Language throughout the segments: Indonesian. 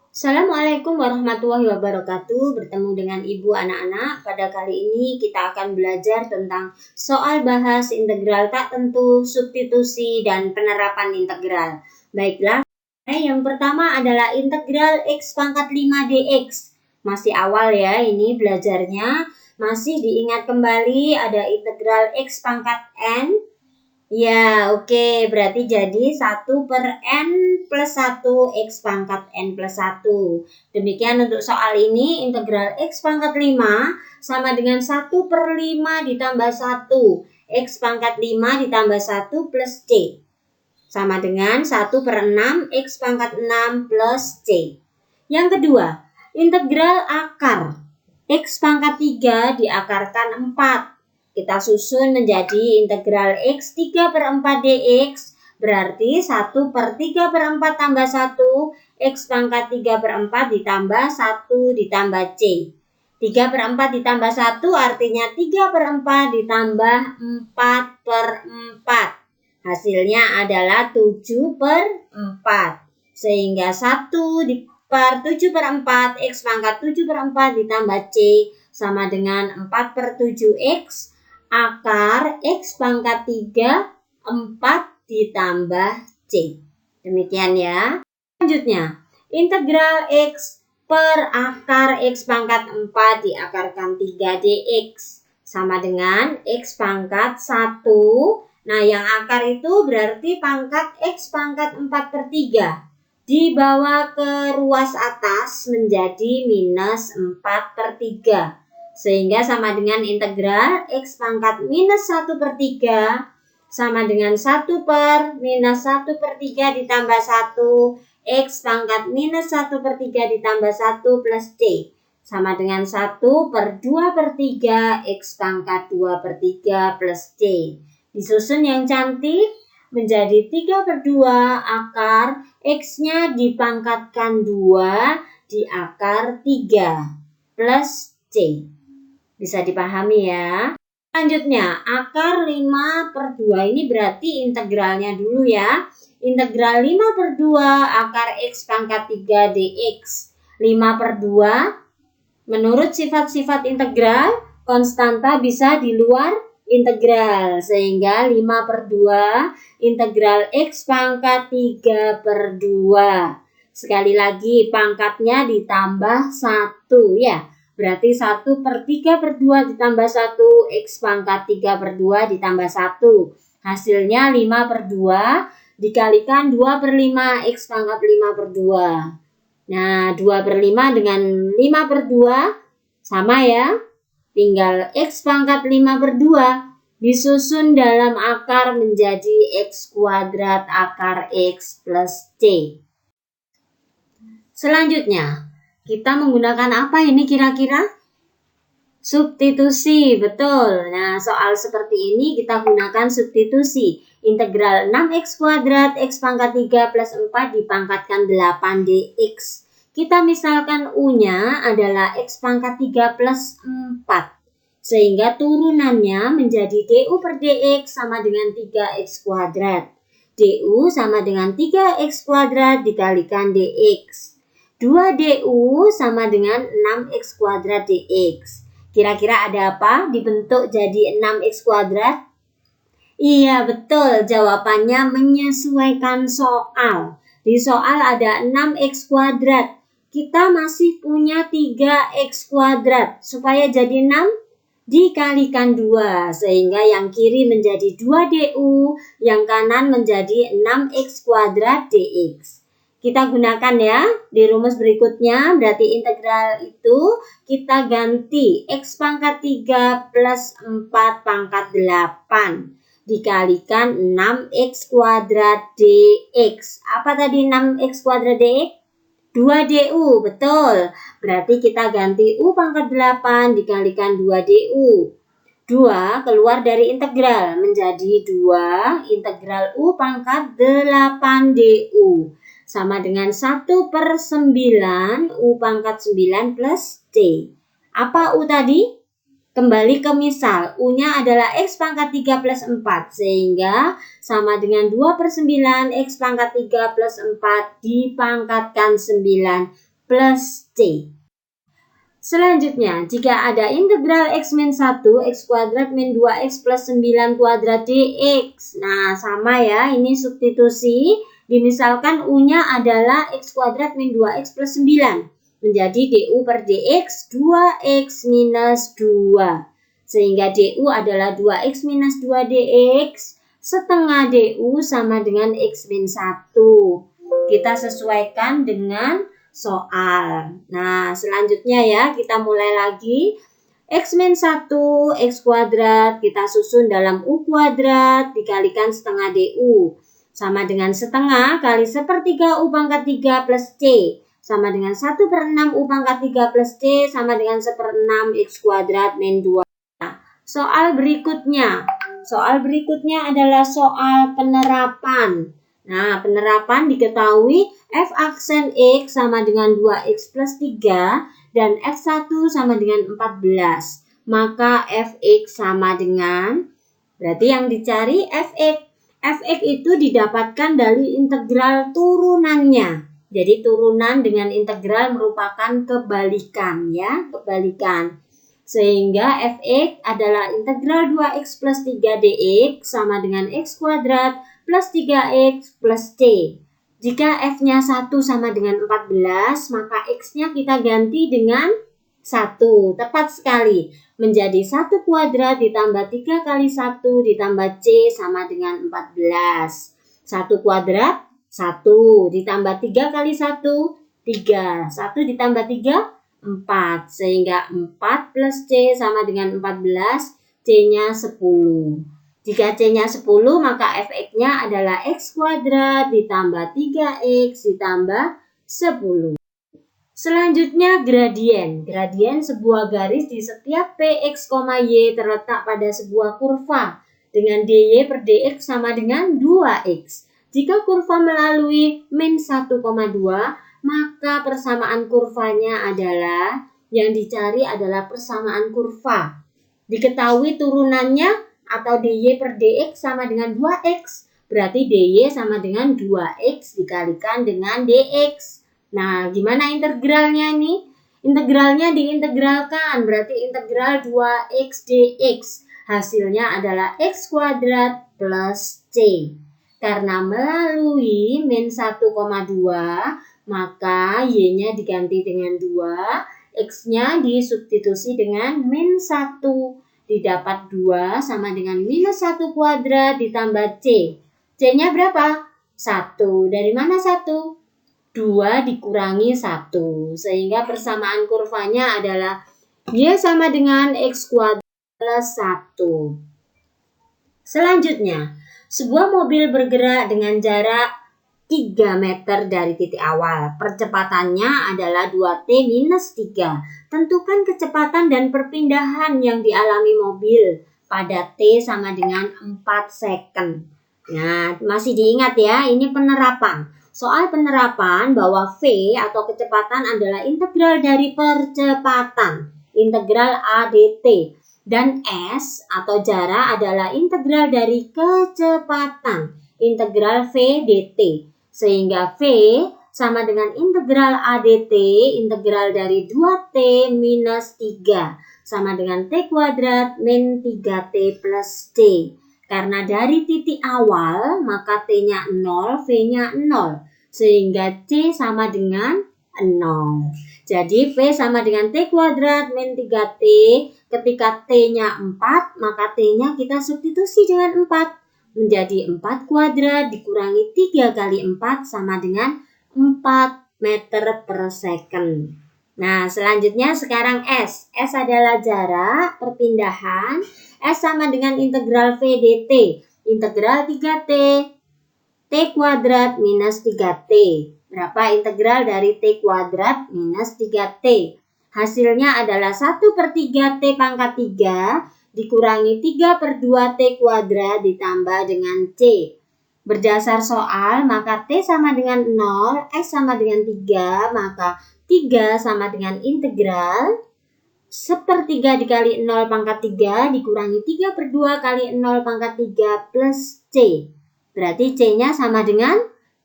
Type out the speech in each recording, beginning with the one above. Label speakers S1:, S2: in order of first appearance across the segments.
S1: Assalamualaikum warahmatullahi wabarakatuh. Bertemu dengan Ibu anak-anak. Pada kali ini kita akan belajar tentang soal bahas integral tak tentu, substitusi, dan penerapan integral. Baiklah, yang pertama adalah integral x pangkat 5 dx. Masih awal ya ini belajarnya. Masih diingat kembali ada integral x pangkat n. Ya, oke. Berarti jadi 1/n+1 x pangkat n+1. Demikian untuk soal ini, integral x pangkat 5 sama dengan 1/5 ditambah 1. X pangkat 5 ditambah 1 plus c. Sama dengan 1/6 x pangkat 6 plus c. Yang kedua, integral akar. X pangkat 3 diakarkan 4. Kita susun menjadi integral x 3/4 dx, berarti 1/3/4 tambah 1, x pangkat 3/4 ditambah 1 ditambah c. 3/4 ditambah 1 artinya 3/4 ditambah 4/4. Hasilnya adalah 7/4. Sehingga 1/7/4, x pangkat 7/4 ditambah c sama dengan 4/7x. Akar x pangkat 3, 4 ditambah c. Demikian ya. Selanjutnya, integral x per akar x pangkat 4 diakarkan 3 dx. Sama dengan x pangkat 1. Nah, yang akar itu berarti pangkat x pangkat 4/3. Dibawa ke ruas atas menjadi minus 4/3. Sehingga sama dengan integral x pangkat minus 1/3 sama dengan 1/-1/3 ditambah 1 x pangkat minus 1/3 ditambah 1 plus c. Sama dengan 1/2/3 x pangkat 2/3 plus c. Disusun yang cantik menjadi 3/2 akar x-nya dipangkatkan 2 di akar 3 plus c. Bisa dipahami ya. Selanjutnya, akar 5/2 ini berarti integralnya dulu ya. Integral 5/2 akar x pangkat 3 dx. 5/2 menurut sifat-sifat integral, konstanta bisa di luar integral. Sehingga 5/2 integral x pangkat 3/2. Sekali lagi pangkatnya ditambah 1 ya. Berarti 1/3/2 ditambah 1, x pangkat 3/2 ditambah 1. Hasilnya 5/2 dikalikan 2/5, x pangkat 5/2. Nah, 2/5 dengan 5/2 sama ya. Tinggal x pangkat 5/2 disusun dalam akar menjadi x kuadrat akar x plus c. Selanjutnya, kita menggunakan apa ini kira-kira? Substitusi, betul. Nah, soal seperti ini kita gunakan substitusi. Integral 6x kuadrat x pangkat 3 plus 4 dipangkatkan 8 dx. Kita misalkan u-nya adalah x pangkat 3 plus 4. Sehingga turunannya menjadi du per dx sama dengan 3x kuadrat. Du sama dengan 3x kuadrat dikalikan dx. 2du sama dengan 6x kuadrat dx. Kira-kira ada apa dibentuk jadi 6x kuadrat? Iya, betul. Jawabannya menyesuaikan soal. Di soal ada 6x kuadrat. Kita masih punya 3x kuadrat. Supaya jadi 6, dikalikan 2. Sehingga yang kiri menjadi 2du, yang kanan menjadi 6x kuadrat dx. Kita gunakan ya di rumus berikutnya, berarti integral itu kita ganti x pangkat 3 plus 4 pangkat 8 dikalikan 6x kuadrat dx. Apa tadi 6x kuadrat dx? 2du, betul. Berarti kita ganti u pangkat 8 dikalikan 2du. 2 keluar dari integral menjadi 2 integral u pangkat 8du. Sama dengan 1/9 u pangkat 9 plus c. Apa u tadi? Kembali ke misal, u-nya adalah x pangkat 3 plus 4. Sehingga sama dengan 2/9 x pangkat 3 plus 4 dipangkatkan 9 plus C. Selanjutnya, jika ada integral x min 1, x kuadrat min 2x plus 9 kuadrat dx. Nah, sama ya, ini substitusi. Dimisalkan U-nya adalah x kuadrat min 2x plus 9. Menjadi du per dx 2x minus 2. Sehingga du adalah 2x minus 2 dx. Setengah du sama dengan x min 1. Kita sesuaikan dengan soal. Nah, selanjutnya ya, kita mulai lagi. X min 1, x kuadrat, kita susun dalam U kuadrat, dikalikan setengah DU. Sama dengan setengah kali sepertiga U pangkat 3 plus C. Sama dengan 1/6 U pangkat 3 plus C, sama dengan 1/6 x kuadrat min 2. Soal berikutnya. Soal berikutnya adalah soal penerapan. Nah, penerapan diketahui f aksen x sama dengan 2x plus 3 dan f1 sama dengan 14. Maka fx sama dengan, berarti yang dicari fx. Fx itu didapatkan dari integral turunannya. Jadi turunan dengan integral merupakan kebalikan ya, kebalikan. Sehingga fx adalah integral 2x plus 3 dx sama dengan x kuadrat plus 3x plus C. Jika f-nya 1 sama dengan 14, maka x-nya kita ganti dengan 1. Tepat sekali. Menjadi 1 kuadrat ditambah 3 kali 1 ditambah C sama dengan 14. 1 kuadrat, 1. Ditambah 3 kali 1, 3. 1 ditambah 3, 4. Sehingga 4 plus C sama dengan 14, C-nya 10. Jika C-nya 10, maka fx-nya adalah x kuadrat ditambah 3x ditambah 10. Selanjutnya gradien. Gradien sebuah garis di setiap px, y terletak pada sebuah kurva dengan dy per dx sama dengan 2x. Jika kurva melalui min 1,2, maka persamaan kurvanya adalah, yang dicari adalah persamaan kurva. Diketahui turunannya atau dy per dx sama dengan 2x. Berarti dy sama dengan 2x dikalikan dengan dx. Nah, gimana integralnya nih? Integralnya diintegralkan, berarti integral 2x dx. Hasilnya adalah x kuadrat plus c. Karena melalui min 1,2, maka y-nya diganti dengan 2, x-nya disubstitusi dengan min 1. Didapat 2 sama dengan minus 1 kuadrat ditambah C. C-nya berapa? 1. Dari mana 1? 2 dikurangi 1. Sehingga persamaan kurvanya adalah Y sama dengan X kuadrat plus 1. Selanjutnya, sebuah mobil bergerak dengan jarak 3 meter dari titik awal. Percepatannya adalah 2T minus 3. Tentukan kecepatan dan perpindahan yang dialami mobil pada T sama dengan 4 second. Nah, masih diingat ya, ini penerapan. Soal penerapan bahwa V atau kecepatan adalah integral dari percepatan, integral A dt. Dan S atau jarak adalah integral dari kecepatan, integral V dt. Sehingga V sama dengan integral A dt, integral dari 2T minus 3, sama dengan T kuadrat min 3T plus C. Karena dari titik awal, maka T-nya 0, V-nya 0. Sehingga C sama dengan 0. Jadi V sama dengan T kuadrat min 3T. Ketika T-nya 4, maka T-nya kita substitusi dengan 4. Menjadi 4 kuadrat dikurangi 3 kali 4 sama dengan 4 meter per second. Nah, selanjutnya sekarang S. S adalah jarak, perpindahan. S sama dengan integral V dt. Integral 3T. T kuadrat minus 3T. Berapa integral dari T kuadrat minus 3T? Hasilnya adalah 1/3 T pangkat 3 dikurangi 3/2T kuadrat ditambah dengan C. Berdasar soal, maka T sama dengan 0, S sama dengan 3, maka 3 sama dengan integral 1/3 dikali 0 pangkat 3 dikurangi 3/2 kali 0 pangkat 3 plus C. Berarti C-nya sama dengan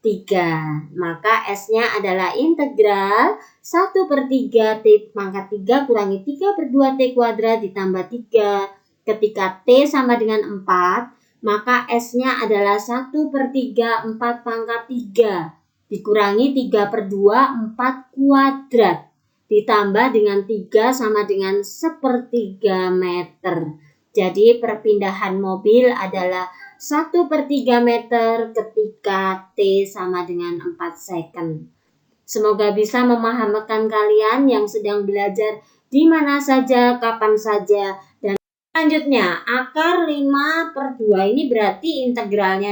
S1: 3. Maka S-nya adalah integral 1/3 T pangkat 3 kurangi 3/2 T kuadrat ditambah 3. Ketika T sama dengan 4, maka S-nya adalah 1/3 4 pangkat 3 dikurangi 3/2 4 kuadrat ditambah dengan 3 sama dengan 1/3 meter. Jadi perpindahan mobil adalah 1/3 meter ketika T sama dengan 4 second. Semoga bisa memahamkan kalian yang sedang belajar di mana saja, kapan saja. Dan selanjutnya, akar 5/2 ini berarti integralnya